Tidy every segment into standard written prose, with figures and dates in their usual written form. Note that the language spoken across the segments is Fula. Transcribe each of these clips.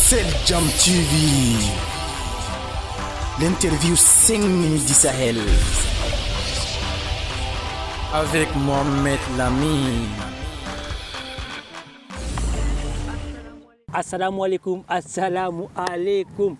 Seldjam TV, l'interview 5 minutes du Sahel, avec Lamin. Assalamu alaikum.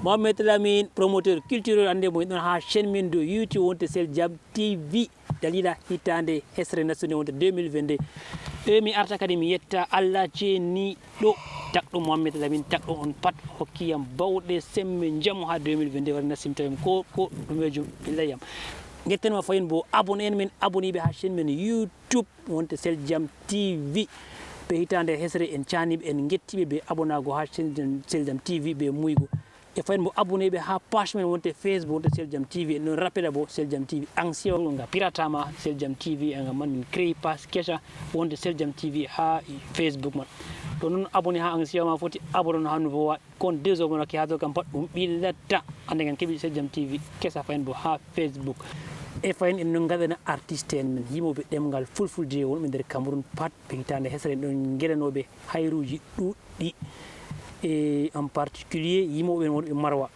Mohamed Lamin, promoteur culturel ande mo don ha chaine min do YouTube wonte Seldjam TV dalila hitande hesre nationale wonte 2022 mi arta kadi mi yetta Allah ni do takdo Mohamed Lamin takdo on pat hokkiyam bawde semme jamu ha 2022 war nasimtam ko dumejum billayam gettenma fayin bo abonné men abonné be ha chaine men YouTube wonte Seldjam TV be hitande hesre en chanibe en gettibe be abonago ha Seldjam TV be muygo e fayin mo abonné be ha page men wonte Facebook wonte Seldjam TV non rappela bo Seldjam TV ancien nga piratama Seldjam TV nga man créé page kesha wonte Seldjam TV ha Facebook man to non abonné ha ancien ma foti abonné ha nouveau kon deux hommes ki hato kam pat dum bilata ande ngan kebi Seldjam TV kesa fayin bo ha Facebook e fayin en no ngadana artiste en men yimobe demgal fulfulde won be der Cameroun pat be hitande hesre don ngelanobe hayruji dudi et en particulier yimobe won marwa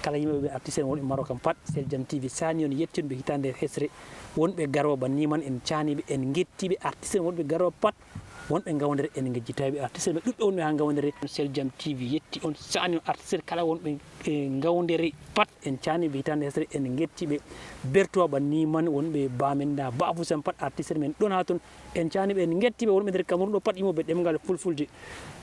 kala yimobe artiste won marwa kam pat Seldjam TV sani on yettin be hitande hesre wonbe garwa banni man en chanibe en gettibe artiste wonbe garwa pat wonbe ngawndere en ngejjitabe artiste be dubbe wonbe ha ngawndere Seldjam TV yetti on sani artiste kala wonbe ngawndere pat en chanibe hitande hesre en gettibe berto banni man wonbe bamenda babu sam pat artiste men don ha ton en chanibe en gettibe wonbe der Cameroun do pat yimobe demgal fulfulde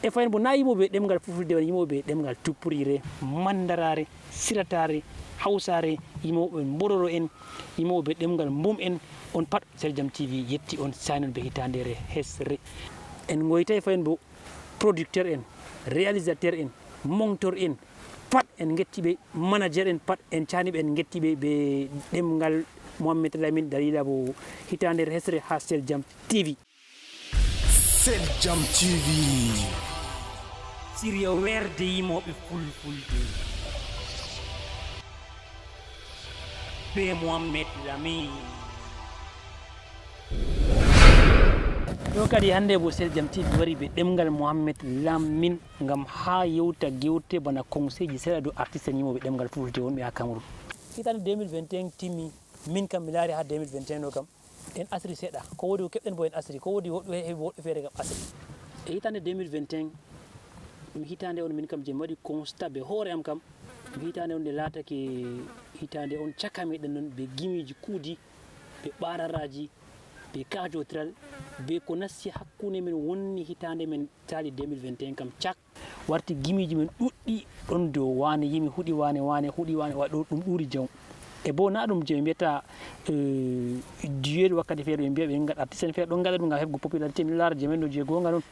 e fayin bo na yimobe demgal fulfulde yimobe demgal tuppurire mandarare siratare hawsare yimobe mbororo en yimobe demgal mbum en on pat Seldjam TV yetti on sanon be hitandere hesre en ngoytay fayin bo producteur en réalisateur en monteur en pat en gettibe manager en pat en chanibe en gettibe be demgal Mohamed Lamin dalila bo hitandere hesre ha Seldjam TV. Seldjam TV, Siria werde yimobe fulfulde be Mohamed Lamin. Do kadi hande bo Seldjam TV wari be demgal Mohamed Lamin ngam ha yewta gewte bana conseil sera do artiste yimobe demgal fulfulde wonbe ha Cameroun hitande 2021 timi min kam milari ha 2021 do kam en asri seda ko wodi kebden bo en asri ko wodi woddo hebi woddo fere kam asri e hitande 2021 mi hitande on min kam je madi constat be hore am kam mi hitande on de latake hitande on chakami den non be gimiji kudi be bararaji be kajotral be ko nassi hakkune men wonni hitande men tali 2021 kam chak warti gimiji men duddi don do wane yimi hudi wane wado dum duri jaw e bo na dum je mbeta duel wakkati fere be ngad artiste fere don ngada dum ngam hebgo popularité mi lar je men do je gonga non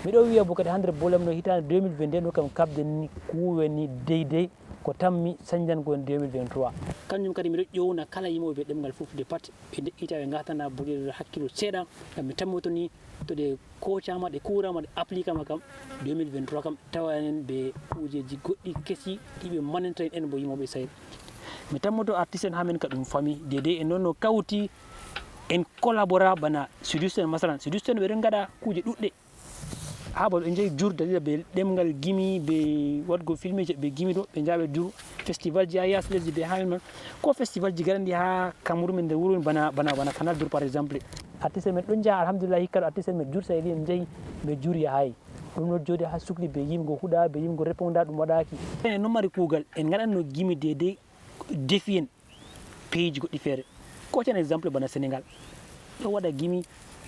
mi do wiya bokati hande bolam no hitande 2022 do kam kabde ni kuweni deydey ko tammi sanjan go 2023 kanjum kadi mi do ƴewna kala yimobe demgal fufde pat be ita be ngatana bugel hakkilo seda ngam mi tammoto ni to de kochama de kurama de applicama kam 2023 kam tawanen be kujeji goddi kesi dibe manentrain en bo yimobe say mi tammoto artiste ha men ka dum fami dede en nonno kawti en collabora bana sudisten masalan sudisten be ngada kuje dudde ha bo en jey jur dalila be demgal gimi be wadgo filmé be gimi do be jaabe jur festival ji ayas lesdi be ha non ko festival ji garandi ha Cameroun men de wuro bana canal dur par exemple artiste men don ja alhamdulillah hikar artiste men jur say en jey be jur ya hay dum no jodi ha sukli be yimgo huda be yimgo reponda dum wadaki en no mari kugal en ngadanno gimi dede defien page goddi fere ko tan exemple bana Sénégal do wada gimi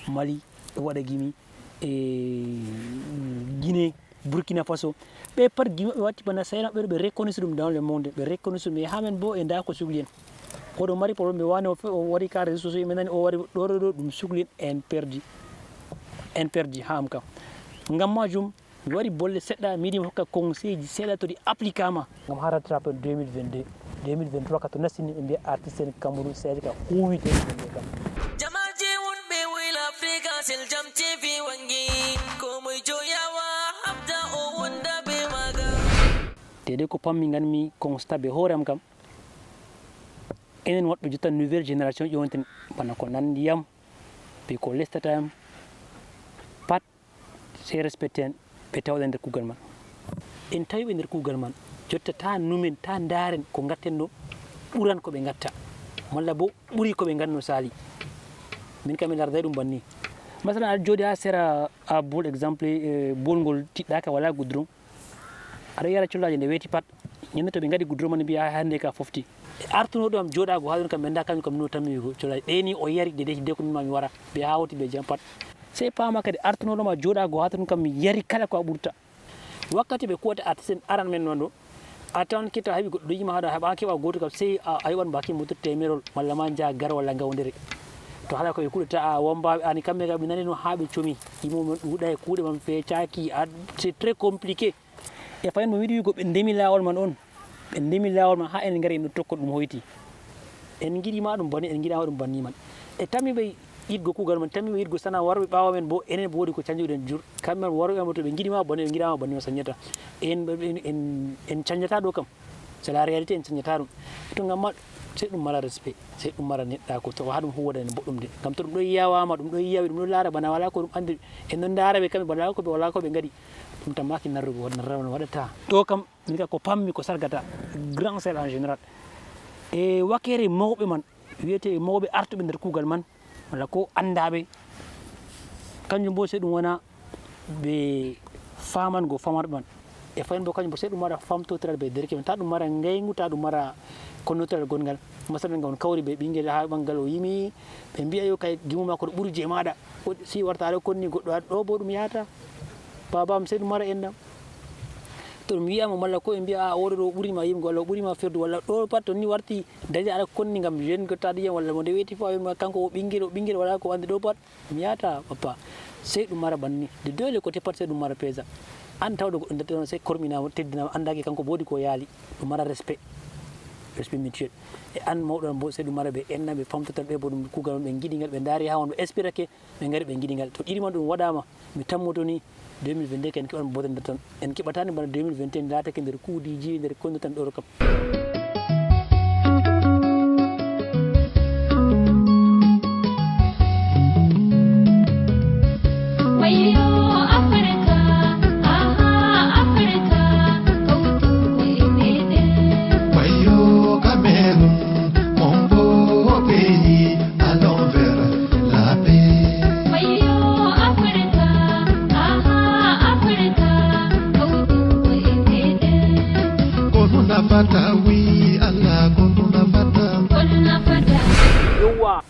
Mali do wada gimi Guinée, Burkina Faso be par gimi wati bana sayna be reconnaître dum dans le monde be reconnaître mais hamen bo e nda ko suglien ko do mari problème wane o wari ka réseaux sociaux men o wari do dum suglien en perdi ham kam ngam majum wari bolle sedda midi hokka conseil ji sedda to di applicama ngam haratra 2022 2023 ka to nasini be artiste en Cameroun sedi ka huwite kam jamaje wonbe wila Africa Seldjam TV wangi ko moy joyawa habda o wonda be maga dede ko pammi ganmi constat be horam kam enen waddo jotta nouvelle génération yonten bana ko nandi yam be ko lestata yam pat c'est respecté be tawden de kugal man en tawi ɓe nder kuugal man jotta ta numen ta ndaren ko gatten ɗo ɓuran ko ɓe gatta malla bo ɓuri ko ɓe ganno sali min kam mi larda ɗum banni masalan aɗa jooɗi ha sera a bol exemple bolngol tiɗɗaka wala goudron aɗa yara collaji nde weeti pat ñande to ɓe gaɗi goudron man mbiya hande ka fofti artunoɗo am jooɗago ha ɗon kam ɓe nda kañum kam no tammigo collaji ɗeni o yari ɗeɗe hidde ko minma mi wara ɓe hawti ɓe jam pat sey pama kadi artunoɗoma jooɗago ha ton kam mi yari kala ko a ɓurta wakkati ɓe kuwata artiste en aran men noon ɗo a tawan kitta heeɓi goɗɗo yima haɗa heɓa keɓa goto kam sey a yoɓan baki moto temerol malla ma jaa gar walla gawdere to haala koɓe kuɗata a wombaɓe ani kamɓe kam ɓe nani no ha ɓe coomi yimomen ɗuuɗa e kuuɗe man feccaki c'est très compliqué e fayin mo wiɗi wigo ɓe ndemi lawol man on ɓe ndemi lawol man ha enen gari en tokko ɗum hoyti en giɗima ɗum banni en giɗama ɗum banni man e tammiɓe yiɗgo kuugal man tammiɓe yiɗgo sana warɓe ɓawa men bo enen bo woodi ko canjuɗen jur kamɓe man warɓe man to ɓe giɗima banni ɓe giɗama banni o sañata en cañata ɗo kam c'est la réalité en cañata ɗum to gamma sey ɗum mala respect sey ɗum mara neɗɗako to ha ɗum huwaɗane boɗɗum de gam to ɗum ɗo yiyawama ɗum ɗo yiyawi ɗum ɗo laara bana wala ko ɗum andi en ɗon daraɓe kamɓe bana wala ko ɓe gaɗi ɗum tan maki narrugo narraman waɗata ɗo kam min ka ko pammi ko sargata grand sel en général e wakkere mawɓe man wiyete mawɓe artuɓe nder kuugal man walla ko andaɓe kanjum bo sey ɗum wona ɓe famango famarɓe man e fayin bo kanjum bo sey ɗum mara famtotiral ɓe derke men ta ɗum mara ngaygu ta ɗum mara konnotiral gongal masalan gam on kawri ɓe ɓinguel ha ɓangal o yimi ɓe mbiya yo kay gimu mako ɗo ɓuuri je maɗa si warta aɗa konni goɗɗo aɗa ɗo bo ɗum yahata babam sey ɗum mara endam to ɗum wiyama malla ko ɓe mbiya oɗo ɗo ɓuurima yimgo walla o ɓuurima ferdu walla ɗo pat to ni warti dañi aɗa konni gam jeune gottaɗo yiyam walla mo nde weeti fo a wima kanko o ɓinguel wala ko andi ɗo pat ɗum yahata papa sey ɗum mara banni de dole côté pat sey ɗum mara pesa an tawɗo goɗɗo nder sey korminama teddinama andaki kanko boodi ko yaali ɗum mara respect mutuel e an mawɗo bo sey ɗum mara ɓe enna ɓe famtotan ɓe bo ɗum kuugal ɓe giɗigal ɓe daari ha won ɓe espirake ɓe gari ɓe giɗigal to ɗiɗi man ɗum waɗama mi tammoto ni 2022 ken keɓan bodande tan en keɓatani bana 2021 laatake nder kuudiji nder konno tan ɗoro kam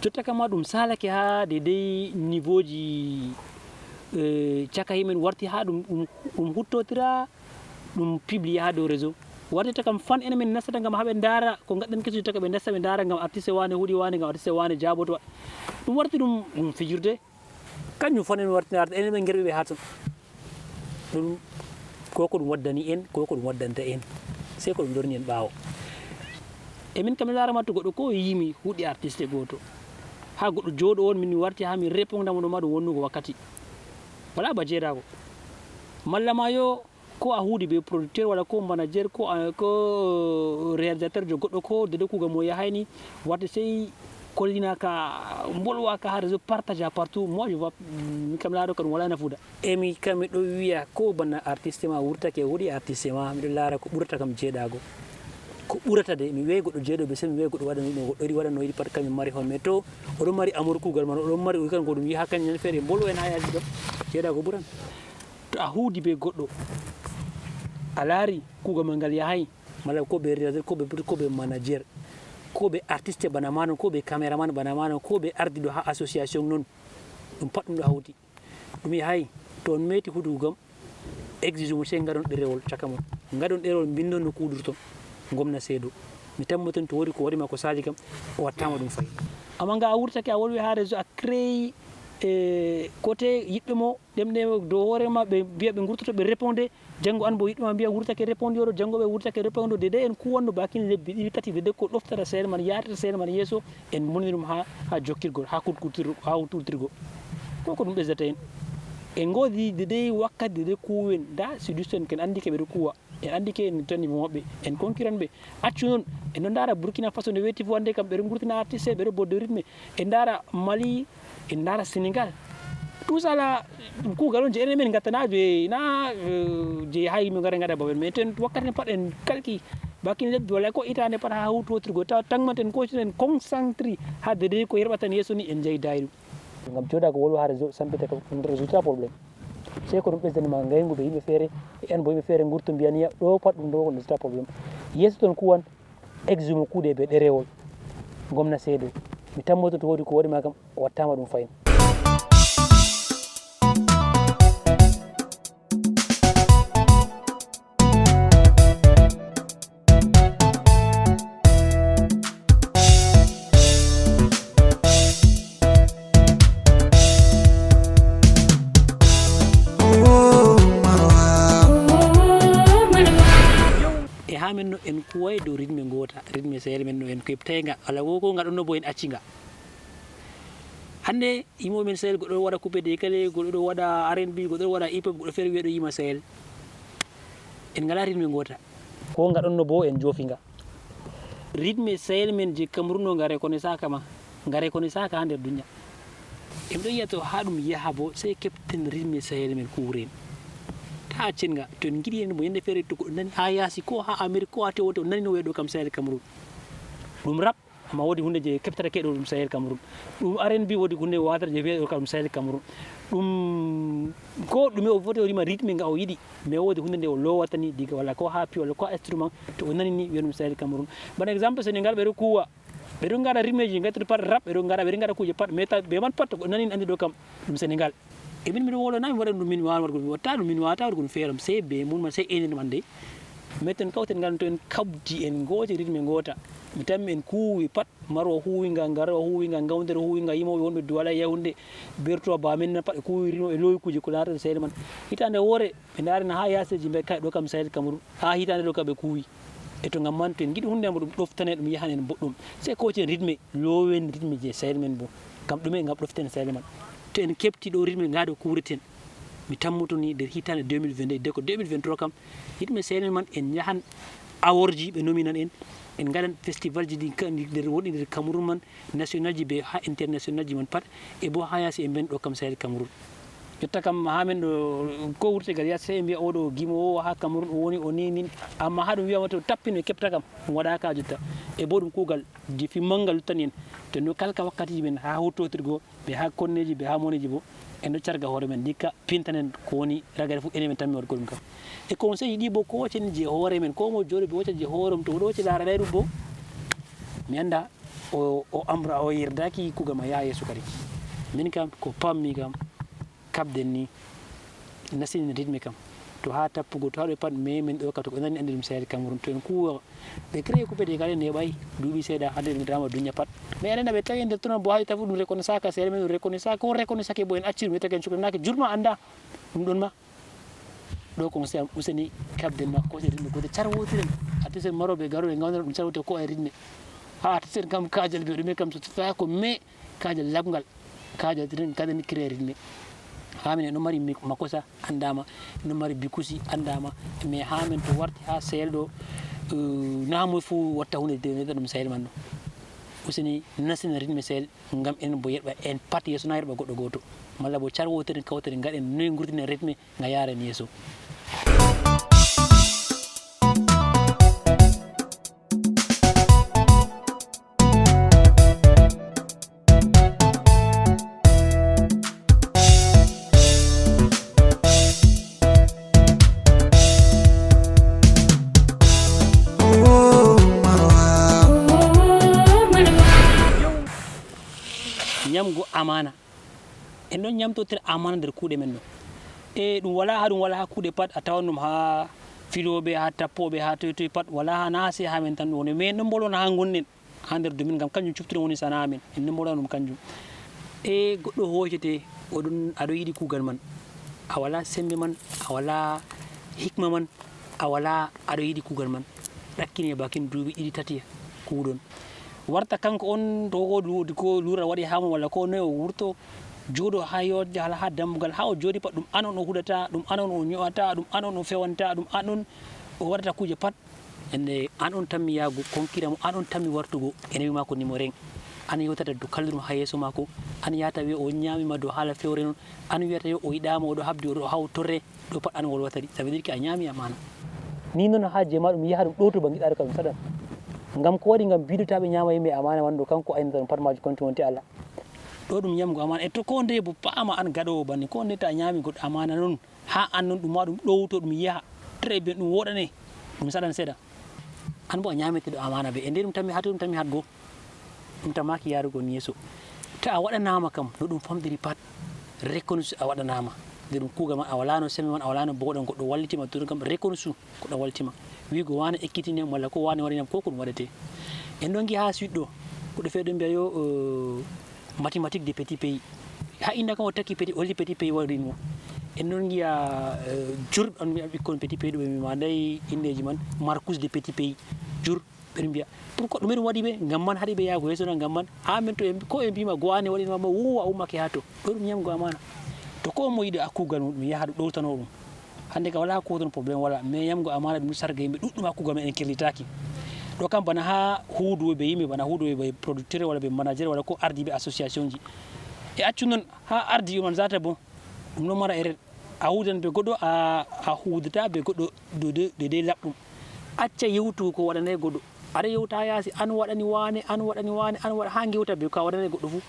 jotta kam ma ɗum salake ha dedei niveau ji caka himen warti ha ɗum huttotira ɗum publié ha dow réseau wartita kam fan ene men nastata gam haɓe daara ko gaɗɗen kesuji taka ɓe nasta ɓe daara gam artiste wane huuɗi wane gam artiste wane jaboto ɗum warti ɗum fijirde kañum fan en warti arde enen ɓe guerɓeɓe ha ton ɗum koko ɗum waddani en koko ɗum waddanta en sey ko ɗum lorni en ɓaawo e min kam mi larama to goɗɗo ko yimi huuɗi artiste goto ha goɗɗo jooɗo on min mi warti ha mi répondamo ɗo ma ɗum wonnugo wakkati wala ba jeerago malla ma yo ko a huudi be producteur walla ko manager ko réalisateur jo goɗɗo ko dede kuugal mo yahayni warti sey kollinaka bolwaka ha réseau partage à partout moi je vois mi kam laaɗo kadum wala nafuda e mi kam miɗo wiya ko bana artiste ma wurtake huuɗi artiste ma miɗo laara ko ɓurata kam jeeɗago ko ɓurata de mi weyi goɗɗo jeeɗo be se mi weyi goɗɗo waɗano goɗɗo waɗano yiɗi pat kañum mari hon mais to oɗon mari amour kuugal man oɗon mari kan ko ɗum yiha kañum ñande feere bolo en ha yaji ɗo jeeɗago ɓuran to a huudi be goɗɗo a laari kuugal ma ngal yahay malla ko ɓe réalisateur ko ɓe manager ko ɓe artiste bana ma non ko ɓe caméraman bana ma non ko ɓe ardi ɗo ha association noon ɗum pat ɗum ɗo hawti ɗum yahay to on meti huudugo gam exige mo sey gaɗon ɗerewol caka mon gaɗon ɗerewol bindon no kuuɗirton gomna seedo mi tammoten to wori ko waɗima ko saji kam o wattama ɗum fayi amma nga a wurtake a wolwi ha réseau a créé côté yiɓɓe mo ɗemɗe dow hoorema ɓe mbiya ɓe gurtoto ɓe réponde janggo an bo yiɗɗoma mbiya wurtake réponde oɗo janggo ɓe wurtake réponde o dede en kuwanno bakin lebbi ɗiɗi tati dede ko ɗoftata seeɗa man yatata seeɗa man yeeso en moni ɗum ha jokkirgol ha hutortirgo koko ɗum ɓesdata en goodi dede wakkati dede kuwen da sudisten ken andi ke ɓeɗo kuwa en andi ke en tan moɓɓe en concurrent ɓe accu noon en ɗo daara Burkina Faso nde weeti fo hande kam ɓeɗo gurtina artiste ɓeɗo bodde rythme en daara Mali en daara Sénégal tout ça là kuugal on je enen men gattana na je hay mi ngara ngada bawen mais ten wakkati pat en kalki bakin leddi wala ko itande pat ha hawtotirgo taw tangmaten ko en concentré ha de ko yerbatan yeso ni en jeydayru ngam joda ko wolo ha sampete ko résultat problème c'est ko dum besdani ma ngaygu be yimbe fere en bo yimbe fere ngurto mbiyani do pat dum do ko résultat problème yeso ton kuwan exume kuude be derewol gomna seedo mi tammoto to wodi ko wadi magam wattama dum fayin men no en kuway do rythme ngota rythme sahel men no en keptayga ala woko ngado no bo en accinga hande imo men sahel godo wada coupé de kale godo wada R&B godo wada hip hop godo fere wedo yima sahel en ngala rythme ngota ko ngado no bo en jofinga rythme sahel men je Cameroun no ngare ko ne saka ma ngare ko ne saka hande dunya em do yato hadum yaha bo sai kepten rythme sahel men kuren ha cinga to ngiri en bo yende fere to nani ha yasi ko ha America ko ate woto nani no wedo kam sahel Cameroun dum rap ma wodi hunde je keptata kedo dum sahel Cameroun dum R&B wodi hunde wadar je wedo kam sahel Cameroun dum ko dum o foto rima rythme nga o yidi me wodi hunde de o lowatani diga wala ko happy wala ko instrument to nani ni wedum sahel Cameroun ban exemple Senegal be kuwa be do ngara rythme je ngati par rap be do ngara kuje pat meta be man pat ko nani andi do kam dum Senegal e min wolo na mi wada dum min wan wargo mi watta dum min wata wargo feram se be mun man se enen mande meten kawten ngal to en kabdi en goje rythme ngota mi tammi en kuwi pat maro huwinga ngaro huwinga ngawnder huwinga yimo wonbe duwala yewunde berto ba men pat kuwi rino e loyi kuje ko laata sele man hitande wore be darina ha yaseji be kay do kam sahel Cameroun ha hitande do kabe kuwi e to ngam man to en gidi hunde mo dum doftane dum yahanen boddum se ko ci rythme lowen rythme je sahel men bo kam dume ngam doften sahel man to en kepti do rythme ngado kuureten mi tammutoni der hitande 2022 de ko 2023 kam rythme sahel man en yahan aworji be nominan en gadan festival ji di kan der woni der Cameroun man national ji be ha international ji man pat e bo hayasi e ben do kam sahel Cameroun jotta kam ha men do ko wurte gal yasse mbi odo gimo ha Cameroun woni o ninin amma ha dum wi'ama to tappino kepta kam wada ka jotta e bo dum kugal di fi mangal tan en to no kalka wakkati men ha hottotirgo be ha konneji be ha moneji bo en do carga hore men dikka pintanen ko woni ragare fu enen men tammi wadgol kam e conseil di bo ko wacen je hore men ko mo jori be wacce je horom to do ci lara dayru bo mi anda o amra o yirdaki kuga ma ya yesu kadi min kam ko pammi kam kabden ni nasini rythme kam to ha tappugo to pat me men do kato ko nani andi dum sahel Cameroun to en kuwa be créé ko be gale ne bay dubi seda hande mi drama dunya pat me enen be tawi nder tono bo hay tafu dum reconnaissance ka sahel men reconnaissance ko reconnaissance ke bo en accir mi taken chukna ke julma anda dum don ma do ko se useni kabden ma ko se rythme ko de charwotiren atisen marobe garo e ngawna dum charwote ko e rythme ha atisen kam kajal be dum kam so ta ko me kajal labgal kajal den kaden créé rythme hamen no mari makosa andama no mari bikusi andama mais hamen to warti ha sahel do namo fu watta hunde de dum sahel man useni nasina rythme sahel ngam en bo yerba en pat yeso na yerba goddo goto malla bo charwotere kawtere ngaden noy ngurdine rythme nga yaren yeso nyamgo amana en don nyamto ter amana der kuude men no e dum wala ha kuude pat atawonum ha filobe ha tappobe ha to pat wala ha nasi ha men tan woni men dum bolon ha gonnen ha der dumin gam kanjum cuftude woni sana men en bolonum kanjum e goddo hojete odon ado yidi kugal man a wala sembe man a wala hikma man a wala ado yidi kugal man dakkine bakin duubi idi tati kuudon warta kanko on to ko lura wadi hamo wala ko ne o wurto jodo ha yodde hala ha dambugal ha o jodi pat dum anon o hudata dum anon o nyoata dum anon o fewanta dum anon o warta kuje pat ende anon tammi yago konkira mo anon tammi wartugo ene wi mako nimo reng an yewtata dow kalluɗum ha yeeso mako an yata wi o ñamima dow haala fewre noon an wiyata yo o yiɗama oɗo habdi oɗo haw torre ɗo pat an wolwata ɗi ça veut dire que a ñami amana ni noon ha jema ɗum yaha ɗum ɗo to ba giɗaɗo ka ɗum saɗan ngam ko waɗi ngam bidotaɓe ñama yimɓe amana wonɗo kanko aynata ɗum pat maji konti wonte Allah ɗo ɗum ñamgo amana e to ko nde bo paama an gaɗowo banni ko nde ta ñami goɗɗo amana noon ha an noon ɗum ma ɗum ɗowto ɗum yaha très bien ɗum woɗane ɗum saɗan seeɗa an bo a ñameteɗo amana ɓe e nde ɗum tammi hati ɗum tammi hatgo ɗum tamaki yarugo ni yeeso to a waɗanama kam no ɗum famɗiri pat reconnu a waɗanama nde ɗum kuugal man a walano sembe man a walano boɗon goɗɗo wallitima to ɗum kam reconnu goɗɗo wallitima wigo wane ekkitiniyam walla ko wane waɗinam ko ko ɗum waɗete en ɗon ha suite ɗo koɗo fewi ɗum mbiya yo mathématique des petits pays ha inda kam o takki holli petit pays waɗinmo en ɗon giya jur on mbiya ɓikkon petit pays ɗo ɓe mima nday indeji man marcouche des petits pays jur ɓeɗo mbiya pourquoi ɗume ɗum waɗi ɓe ngam man haɗi ɓe yaago yeeso ngam man ha min to ko ɓe mbima gowani waɗinmama wuwa ummake ha to ɗo ɗum ñamgo amana to ko mo yiɗi a kuugal muɗum yaha ɗum ɗowtano ɗum hande ka wala ko ton probléme wala mais ñamgo amana ɗum sarga yimɓe ɗuɗɗum ha kuugal men en kirlitaki ɗo kam bana ha huuduɓe yimɓe bana huuduɓe ɓe producteur walla ɓe manager walla ko ardiɓe association ji e accu noon ha ardi man zata bon ɗum ɗon mara erreur a huudan ɓe goɗɗo a huudata ɓe goɗɗo de laɓɗum acca yewtugo ko waɗanay goɗɗo aɗa yewta ha yaasi an waɗani wane an waɗani wane an waɗa ha gewta ɓe ko a waɗanay goɗɗo fou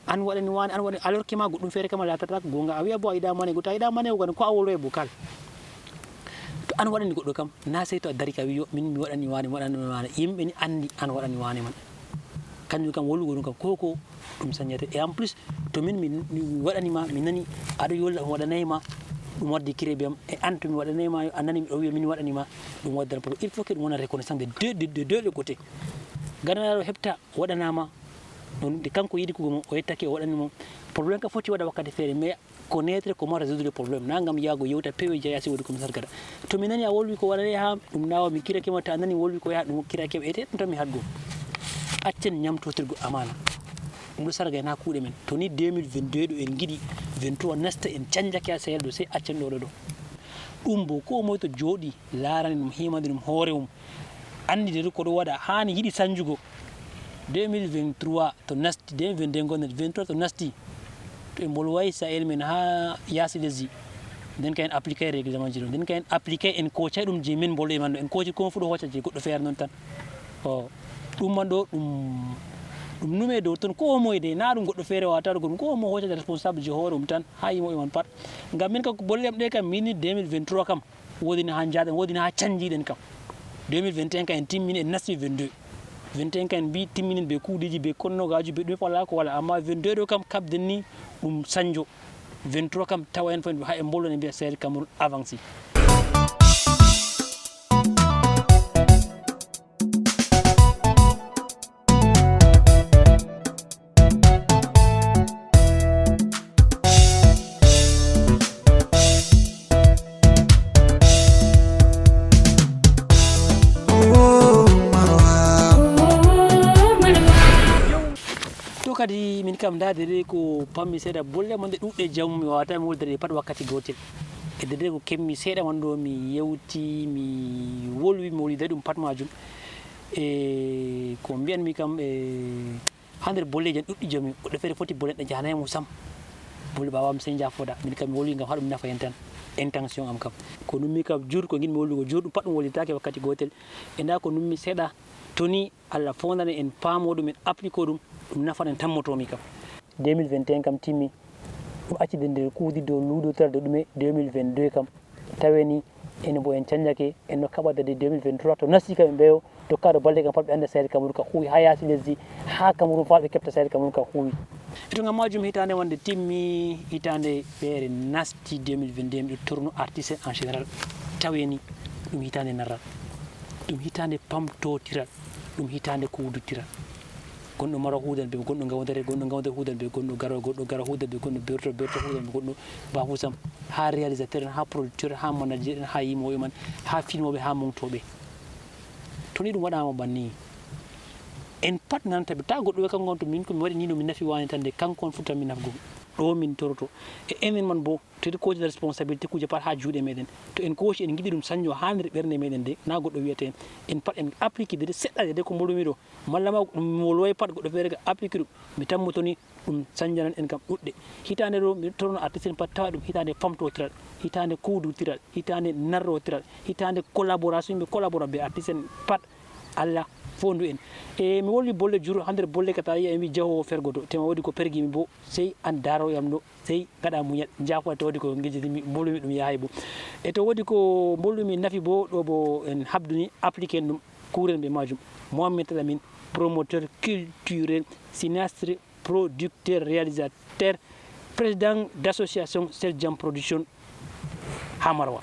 an waɗani wane an waɗani alors que ma goɗɗum feere kam a latata ko gonga a wiya bo a yiɗa manego to a yiɗa manego gan ko a wolwa e bokal to an waɗani goɗɗo kam na sey to a dari ka wi yo min mi waɗani wane mi waɗani wane yimɓe ni andi an waɗani wane man kanjum kam wollugo ɗum kam koko ɗum sañete et en plus to min mi waɗanima mi nani aɗa yolla mi waɗanayma ɗum waddi kirebe am e an to mi waɗanayma a nani miɗo wiya min waɗanima ɗum waddan problème il faut que ɗum wona reconnaissance de deux côté gananaɗo heɓta waɗanama ɗum de kanko yiɗi kugo mum o yettake o waɗanimo probléme ka foti waɗa wakkati feere mais connaître comment résoudre le problème na gam yaago yewta pewe jeyasi wodi commissaire gada to mi nani a wolwi ko waɗane ha ɗum nawa mi kirakema ta nani wolwi ko yaha ɗum kirakema ete ɗum tan mi hadgo accen ñamtotirgo amana ɗum ɗo sarga en ha kuuɗe men to ni 2022 ɗo en giɗi 23 nasta en canjake ha sahel ɗo sey accen ɗo ɗo ɗum bo ko moye to jooɗi larani ɗum himande ɗum hoore mum andi de ko ɗo waɗa hani yiɗi sanjugo 2023 to nasti 2022 gonɗen 23 to nasti to en bolwayi sahel men ha yaasi lesdi nden ka en appliqué réglement ji ɗo nden ka en appliqué en koocay ɗum je min bolɗo e man ɗo en kooci ko fu ɗo hocca je goɗɗo feere noon tan o ɗum man ɗo ɗum nume dow toon ko moye de na ɗum goɗɗo feere wawata ɗum ko mo hoccata responsable je hoore mum tan ha yimoɓe man pat ngam min kam ko bolle am ɗe kam mini 2023 kam wodini ha jaaɗen wodini ha canjiɗen kam 2021 ka en timmini en nasti 22 21 ka en mbi timminin be kuuɗiji be konnogaji be ɗume wala ko wala amma 22 ɗo kam kabden ni ɗum sañjo 23 kam tawa en fof ha en bolɗon e mbiya sahel Cameroun avancé kadi min kam dade de ko pammi seeɗa bolle mon de ɗuɗɗe jamu mi wawata mi woldade pat wakkati gotel e de ko kemmi seeɗa man ɗo mi yewti mi wolwi mi wolwida ɗum pat majum e ko mbiyanmi kam ha nder bolleji en ɗuɗɗi jami goɗɗo feere foti bolle ɗe jahanaymo sam bolle ɓawam sey jafoɗa min kam mi wolwi gam ha ɗum nafa en tan intention am kam ko nummi kam jur ko guinmi wollugo jur ɗum pat ɗum wollitake wakkati gotel e nda ko nummi seeɗa toni Allah fondane en paamo ɗum en applique ɗum ɗum nafanen tammotomi kam 2021 kam timmi ɗum accide nder kuudi dow luudotirde ɗume 2022 kam taweni ene bo en canjake en no kaɓade de 2023 to nasti kam ɓe mbeyo tokkaɗo balɗe kam pat ɓe anda sahel Cameroun ka huuwi ha yaasi lesdi ha Cameroun fa ɓe keɓta sahel Cameroun ka huuwi to gam majum hitande wonde timmi hitande feere nasti 2022 miɗo tourno artiste en général taweni ɗum hitande narral ɗum hitande pamtotiral ɗum hitande kuudotiral gonɗo mara huudan ɓe gonɗo gawdere gonɗo gawda huudan ɓe gonɗo gara huudan ɓe gonɗo berto huudan ɓe gonɗo bafusam ha réalisateur en ha producteur ha manager en ha yimoɓe man ha filmoɓe ha montoɓe to ni ɗum waɗama banni en pat nantaɓe ta goɗɗo ɓe kanko on to min komi waɗi ni ɗo mi nafi wani tan de kanko on fu tan mi nafgo ɗo min toroto e enen man bo tedi koji responsabilité kuje pat ha juuɗe meɗen to en koci en giɗi ɗum sañjo ha nder ɓernde meɗen de na goɗɗo wiyete en pat en appliqué de seɗɗa de ko mbolumi ɗo malla ma ɗum wolwoy pat goɗɗo feere ga appliqué ɗum mi tammotoni ɗum sañjanan en kam ɗuɗɗe hitande ɗo mi torno artiste en pat tawa ɗum hitande famtotiral hitande kuudotiral hitande narrotiral hitande collaboration ɓe collabora be artiste en pat Allah fondu en e mi wolwi bolle juro ha nder bolle kata yiya mi jahowo fergoto tema wodi ko pergimi bo sey an daro yam ɗo sey gaɗa muñal jafoa to wodi ko guejjitimi bolumi ɗum yahay bo e to wodi ko bollumi nafi bo ɗo bo en habduni appliqué en ɗum kuren ɓe majum Mohamed Lamin promoteur culturel cinéaste producteur réalisateur président d'association Seldjam production ha Marwa.